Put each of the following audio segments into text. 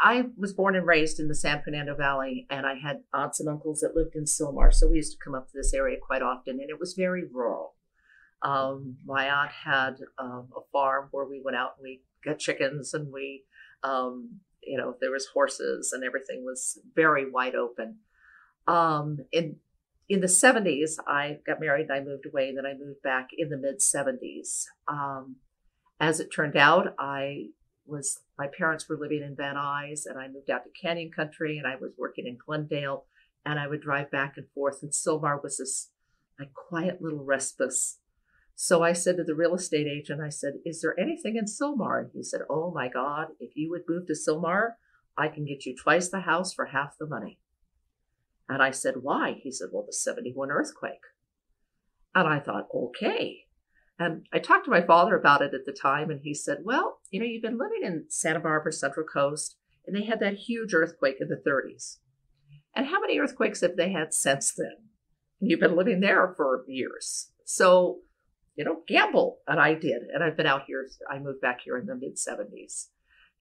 I was born and raised in the San Fernando Valley, and I had aunts and uncles that lived in Sylmar. So we used to come up to this area quite often, and it was very rural. My aunt had a farm where we went out and we got chickens, and there was horses, and everything was very wide open. In the 70s, I got married and I moved away. And then I moved back in the mid 70s. As it turned out, my parents were living in Van Nuys, and I moved out to Canyon Country, and I was working in Glendale, and I would drive back and forth. And Sylmar was this like quiet little respite. So I said to the real estate agent, I said, "Is there anything in Sylmar?" And he said, "Oh my God, if you would move to Sylmar, I can get you twice the house for half the money." And I said, "Why?" He said, "Well, the 71 earthquake." And I thought, okay. And I talked to my father about it at the time, and he said, "Well, you've been living in Santa Barbara, Central Coast, and they had that huge earthquake in the 30s. And how many earthquakes have they had since then? And you've been living there for years. So, gamble." And I did. And I've been out here. I moved back here in the mid 70s.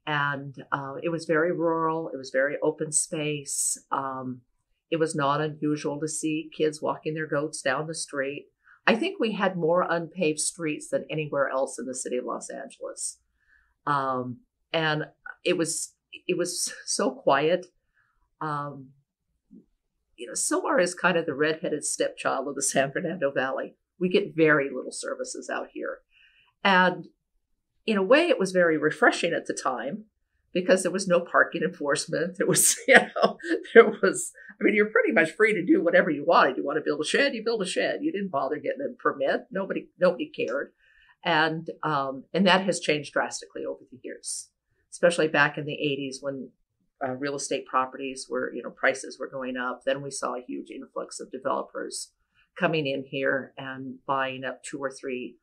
And it was very rural. It was very open space. It was not unusual to see kids walking their goats down the street. I think we had more unpaved streets than anywhere else in the city of Los Angeles. And it was so quiet. Sylmar is kind of the redheaded stepchild of the San Fernando Valley. We get very little services out here. And in a way, it was very refreshing at the time because there was no parking enforcement. There was, you're pretty much free to do whatever you wanted. You want to build a shed, you build a shed. You didn't bother getting a permit. Nobody cared. And that has changed drastically over the years, especially back in the 80s when real estate properties were, prices were going up. Then we saw a huge influx of developers coming in here and buying up 2 or 3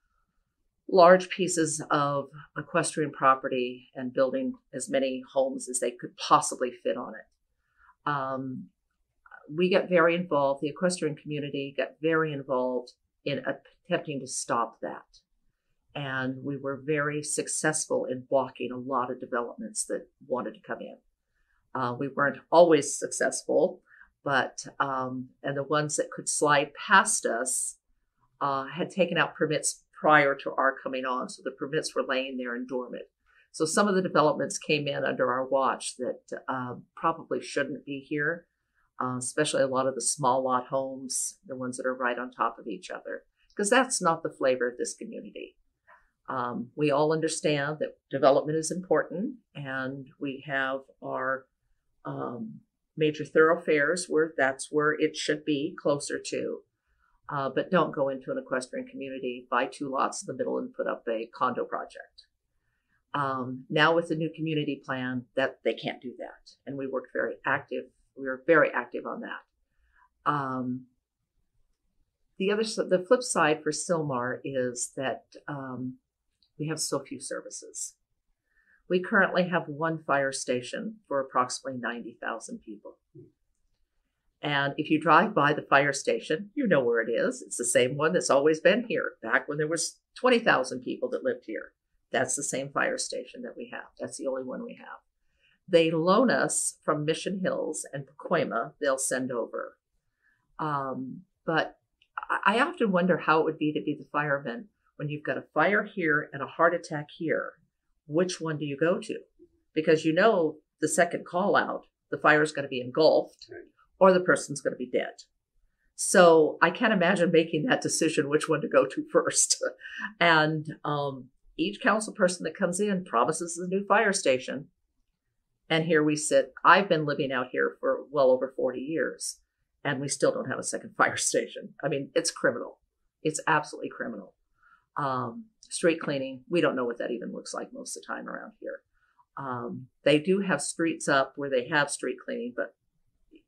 large pieces of equestrian property and building as many homes as they could possibly fit on it. We got very involved. The equestrian community got very involved in attempting to stop that. And we were very successful in blocking a lot of developments that wanted to come in. We weren't always successful, but and the ones that could slide past us had taken out permits prior to our coming on. So the permits were laying there and dormant. So some of the developments came in under our watch that probably shouldn't be here, especially a lot of the small lot homes, the ones that are right on top of each other, because that's not the flavor of this community. We all understand that development is important, and we have our major thoroughfares that's where it should be, closer to. But don't go into an equestrian community, buy 2 lots in the middle and put up a condo project. Now with the new community plan, that they can't do that. And we were very active on that. The flip side for Sylmar is that we have so few services. We currently have 1 fire station for approximately 90,000 people. And if you drive by the fire station, you know where it is. It's the same one that's always been here, back when there was 20,000 people that lived here. That's the same fire station that we have. That's the only one we have. They loan us from Mission Hills and Pacoima. They'll send over. But I often wonder how it would be to be the fireman when you've got a fire here and a heart attack here. Which one do you go to? Because the second call out, the fire is going to be engulfed or the person's going to be dead. So I can't imagine making that decision which one to go to first. And each council person that comes in promises a new fire station. And here we sit. I've been living out here for well over 40 years, and we still don't have a second fire station. I mean, it's criminal. It's absolutely criminal. Street cleaning, we don't know what that even looks like most of the time around here. They do have streets up where they have street cleaning, but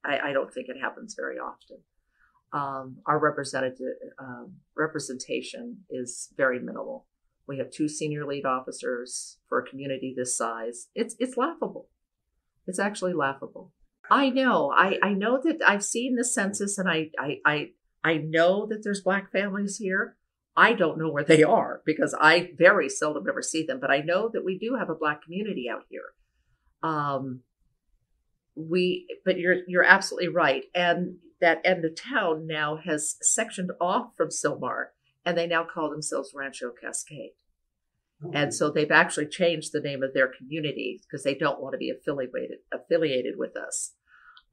I don't think it happens very often. Our representation is very minimal. We have 2 senior lead officers for a community this size. It's laughable. It's actually laughable. I know that I've seen the census, and I know that there's Black families here. I don't know where they are because I very seldom ever see them, but I know that we do have a Black community out here. but you're absolutely right. And that end of town now has sectioned off from Sylmar, and they now call themselves Rancho Cascade. And so they've actually changed the name of their community because they don't want to be affiliated with us.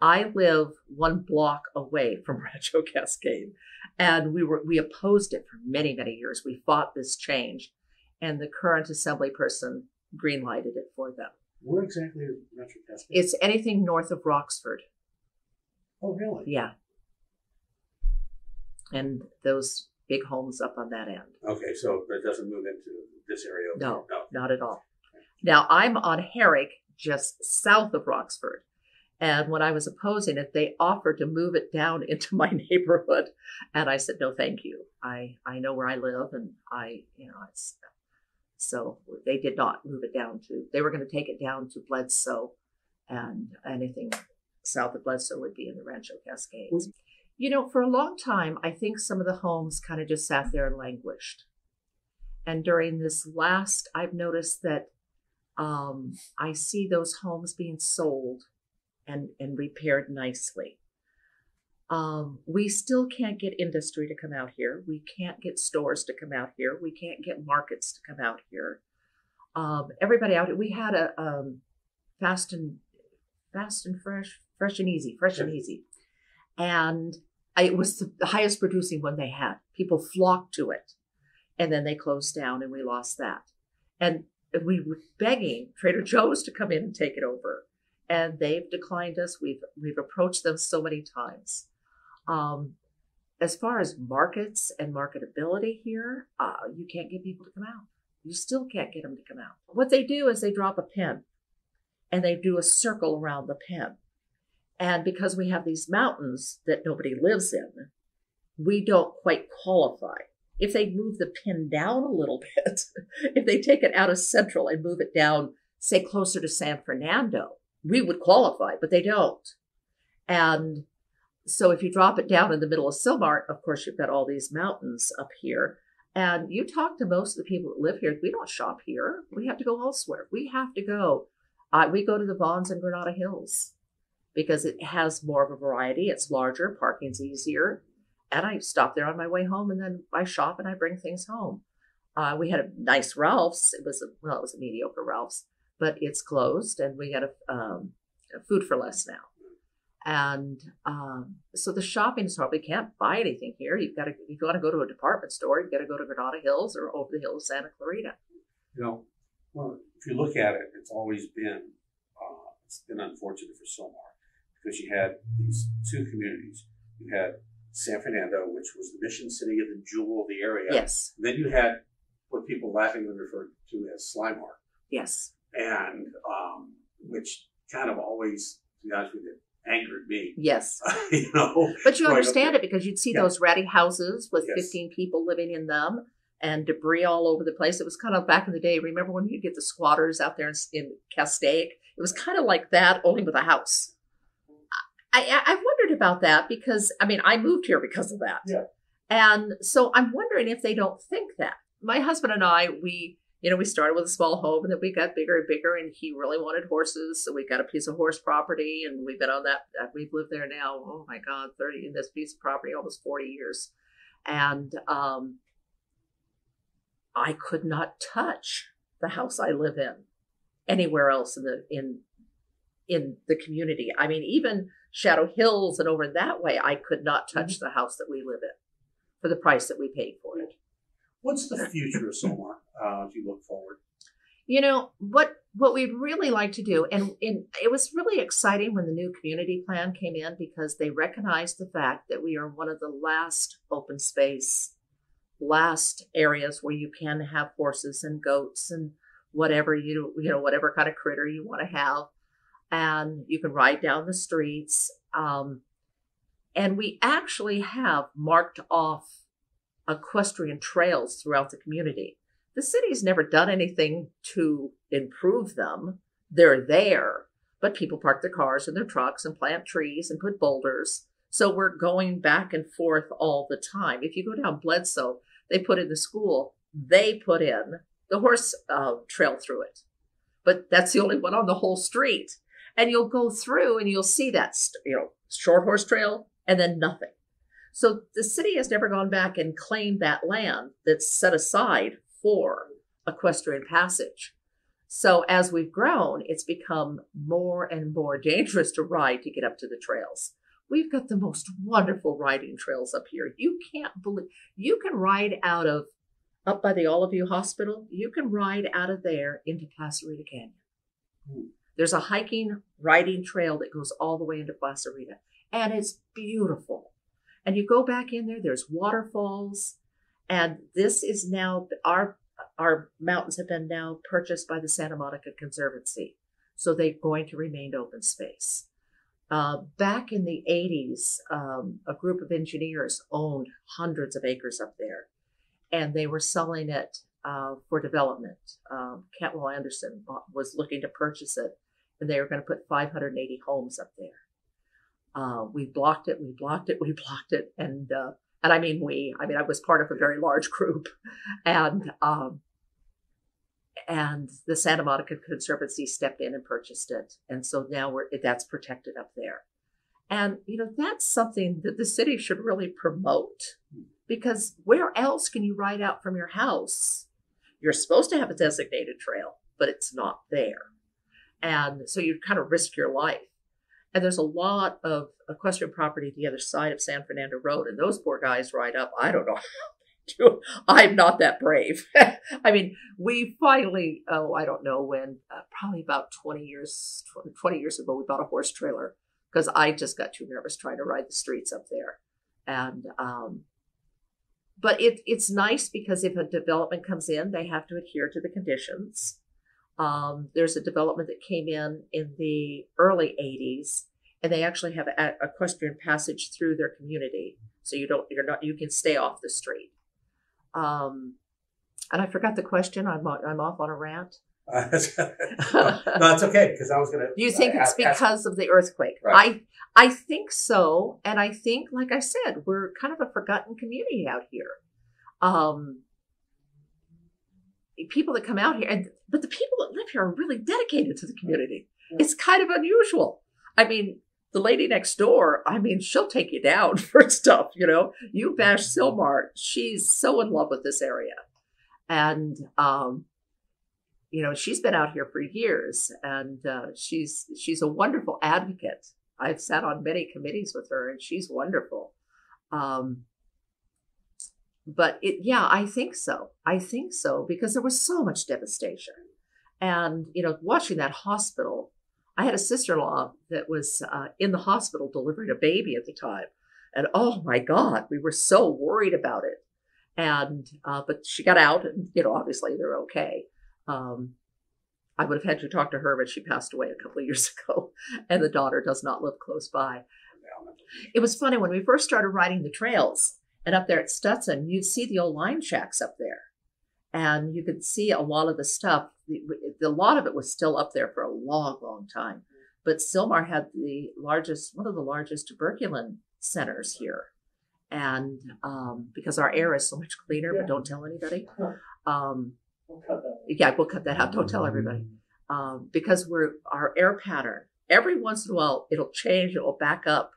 I live 1 block away from Rancho Cascade, and we opposed it for many, many years. We fought this change, and the current assembly person greenlighted it for them. Where exactly is Rancho Cascade? It's anything north of Roxford. Oh, really? Yeah. And those big homes up on that end. Okay, so it doesn't move into this area? No, not at all. Now, I'm on Herrick, just south of Roxford. And when I was opposing it, they offered to move it down into my neighborhood. And I said, no, thank you. I know where I live, and so they did not move it down they were going to take it down to Bledsoe, and anything south of Bledsoe would be in the Rancho Cascades. For a long time, I think some of the homes kind of just sat there and languished. And during this I've noticed that I see those homes being sold and repaired nicely. We still can't get industry to come out here. We can't get stores to come out here. We can't get markets to come out here. Everybody out here, we had a fast and easy. And it was the highest producing one they had. People flocked to it. And then they closed down, and we lost that. And we were begging Trader Joe's to come in and take it over. And they've declined us. We've approached them so many times. As far as markets and marketability here, you can't get people to come out. You still can't get them to come out. What they do is they drop a pin, and they do a circle around the pin. And because we have these mountains that nobody lives in, we don't quite qualify. If they move the pin down a little bit, if they take it out of Central and move it down, say, closer to San Fernando, we would qualify, but they don't. And so if you drop it down in the middle of Sylmar, of course, you've got all these mountains up here. And you talk to most of the people that live here, we don't shop here. We have to go elsewhere. We have to go. We go to the Vons and Granada Hills because it has more of a variety. It's larger, parking's easier. And I stop there on my way home, and then I shop and I bring things home. We had a nice Ralph's. It was a mediocre Ralph's, but it's closed, and we got a Food for Less now. And so the shopping is hard. We can't buy anything here. If you want to go to a department store, you've got to go to Granada Hills or over the hill of Santa Clarita. Well, if you look at it, it's always been unfortunate for Sylmar because you had these two communities. You had San Fernando, which was the mission city of the jewel of the area. Yes. And then you had what people laughingly referred to as Sylmar. Yes. And which kind of always, to be honest with you, angered me. Yes. But you understand it because you'd see those ratty houses with Yes. 15 people living in them and debris all over the place. It was kind of back in the day. Remember when you get the squatters out there in Cascade? It was kind of like that, only with a house. I've wondered about that because, I moved here because of that. Yeah. And so I'm wondering if they don't think that. My husband and I, we started with a small home, and then we got bigger and bigger, and he really wanted horses. So we got a piece of horse property, and we've been on that. We've lived there now, oh my God, 30 in this piece of property, almost 40 years. And I could not touch the house I live in anywhere else in the community. Even Shadow Hills and over that way, I could not touch the house that we live in for the price that we paid for it. What's the future of Sylmar as you look forward? What we'd really like to do, and it was really exciting when the new community plan came in because they recognized the fact that we are one of the last open space, last areas where you can have horses and goats and whatever whatever kind of critter you want to have. And you can ride down the streets. And we actually have marked off equestrian trails throughout the community. The city's never done anything to improve them. They're there, but people park their cars and their trucks and plant trees and put boulders. So we're going back and forth all the time. If you go down Bledsoe, they put in the school, they put in the horse trail through it. But that's the only one on the whole street. And you'll go through and you'll see that, short horse trail and then nothing. So the city has never gone back and claimed that land that's set aside for equestrian passage. So as we've grown, it's become more and more dangerous to ride to get up to the trails. We've got the most wonderful riding trails up here. You can't believe, you can ride up by the Olive View Hospital, you can ride out of there into Placerita Canyon. There's a hiking, riding trail that goes all the way into Placerita, and it's beautiful. And you go back in there, there's waterfalls, and this is now, our mountains have been now purchased by the Santa Monica Conservancy, so they're going to remain open space. Back in the 80s, a group of engineers owned hundreds of acres up there, and they were selling it for development. Cantwell Anderson was looking to purchase it, and they were going to put 580 homes up there. We blocked it, and I mean I was part of a very large group, and the Santa Monica Conservancy stepped in and purchased it, and so now that's protected up there. And that's something that the city should really promote, because where else can you ride out from your house? You're supposed to have a designated trail, but it's not there, and so you kind of risk your life. And there's a lot of equestrian property the other side of San Fernando Road, and those poor guys ride up. I don't know. I'm not that brave. I mean, we finally, I don't know when, probably about 20 years ago, we bought a horse trailer because I just got too nervous trying to ride the streets up there. And, but it's nice because if a development comes in, they have to adhere to the conditions. There's a development that came in the early 80s, and they actually have equestrian passage through their community. So you can stay off the street. And I forgot the question. I'm off on a rant. No, it's okay, because I was going to. Do you think it's because of the earthquake? Right. I think so, and I think, like I said, we're kind of a forgotten community out here. People that come out here, but the people that live here are really dedicated to the community. Yeah. It's kind of unusual. I mean, the lady next door, she'll take you down for stuff, You bash Sylmar, she's so in love with this area. And, she's been out here for years, and she's a wonderful advocate. I've sat on many committees with her, and she's wonderful. But I think so. Because there was so much devastation. And, watching that hospital, I had a sister-in-law that was in the hospital delivering a baby at the time. And oh my God, we were so worried about it. And, but she got out and, obviously they're okay. I would have had to talk to her, but she passed away a couple of years ago, and the daughter does not live close by. It was funny when we first started riding the trails. And up there at Stutson, you'd see the old line shacks up there. And you could see a lot of the stuff. A lot of it was still up there for a long, long time. But Sylmar had one of the largest tuberculin centers here. And because our air is so much cleaner, but don't tell anybody. We'll cut that out. Don't tell everybody. Because our air pattern, every once in a while, it'll change. It will back up.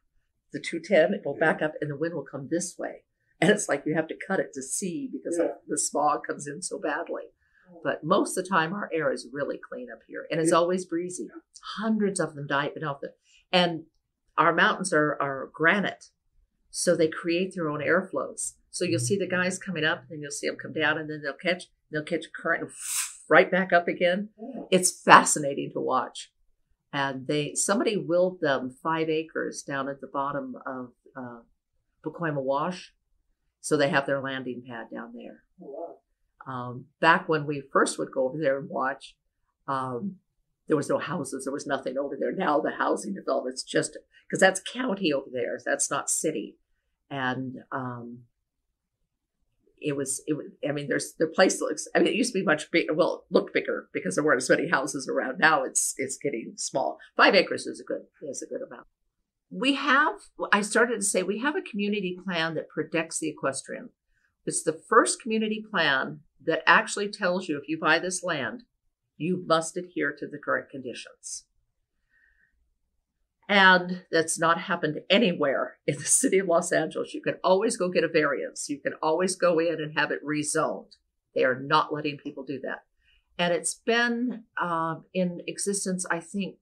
The 210, it will back up, and the wind will come this way. And it's like you have to cut it to see because the smog comes in so badly. But most of the time, our air is really clean up here, and it's always breezy. Hundreds of them die off it. And our mountains are granite, so they create their own airflows. So you'll see the guys coming up, and you'll see them come down, and then they'll catch a current and right back up again. It's fascinating to watch. And somebody willed them 5 acres down at the bottom of Pacoima Wash. So they have their landing pad down there. Back when we first would go over there and watch, there was no houses. There was nothing over there. Now the housing development's just, because that's county over there. That's not city. And the place looks, it used to be much bigger. Well, it looked bigger because there weren't as many houses around. Now it's getting small. 5 acres is a good amount. I started to say, we have a community plan that protects the equestrian. It's the first community plan that actually tells you if you buy this land, you must adhere to the current conditions. And that's not happened anywhere in the city of Los Angeles. You can always go get a variance. You can always go in and have it rezoned. They are not letting people do that. And it's been in existence, I think,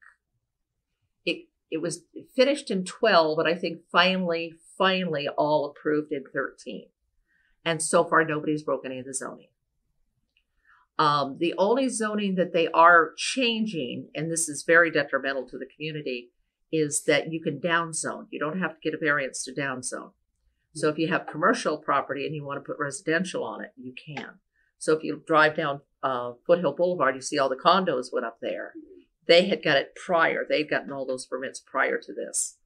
it was finished in 12, but I think finally all approved in 13. And so far, nobody's broken any of the zoning. The only zoning that they are changing, and this is very detrimental to the community, is that you can downzone. You don't have to get a variance to downzone. So if you have commercial property and you want to put residential on it, you can. So if you drive down Foothill Boulevard, you see all the condos went up there. They had got it prior. They'd gotten all those permits prior to this.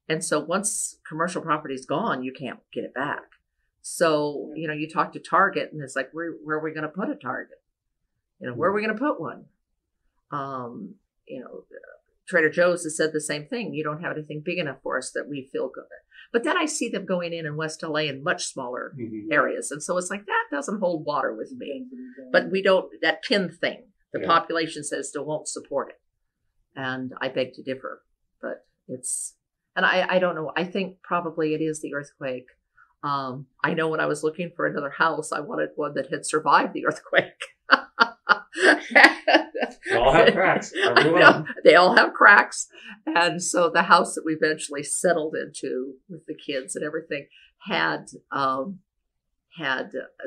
And so once commercial property is gone, you can't get it back. So, you talk to Target and it's like, where are we going to put a Target? Where are we going to put one? Trader Joe's has said the same thing. You don't have anything big enough for us that we feel good. But then I see them going in West LA in much smaller areas. And so it's like, that doesn't hold water with me. But we don't, that pin thing, the population says still won't support it. And I beg to differ, but I don't know. I think probably it is the earthquake. I know when I was looking for another house, I wanted one that had survived the earthquake. They all have cracks. They all have cracks. And so the house that we eventually settled into with the kids and everything had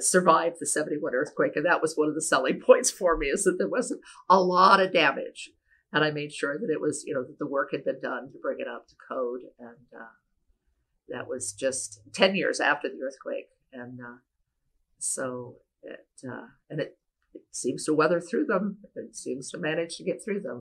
survived the 71 earthquake. And that was one of the selling points for me, is that there wasn't a lot of damage. And I made sure that it was, that the work had been done to bring it up to code. And that was just 10 years after the earthquake. And so it seems to weather through them. It seems to manage to get through them.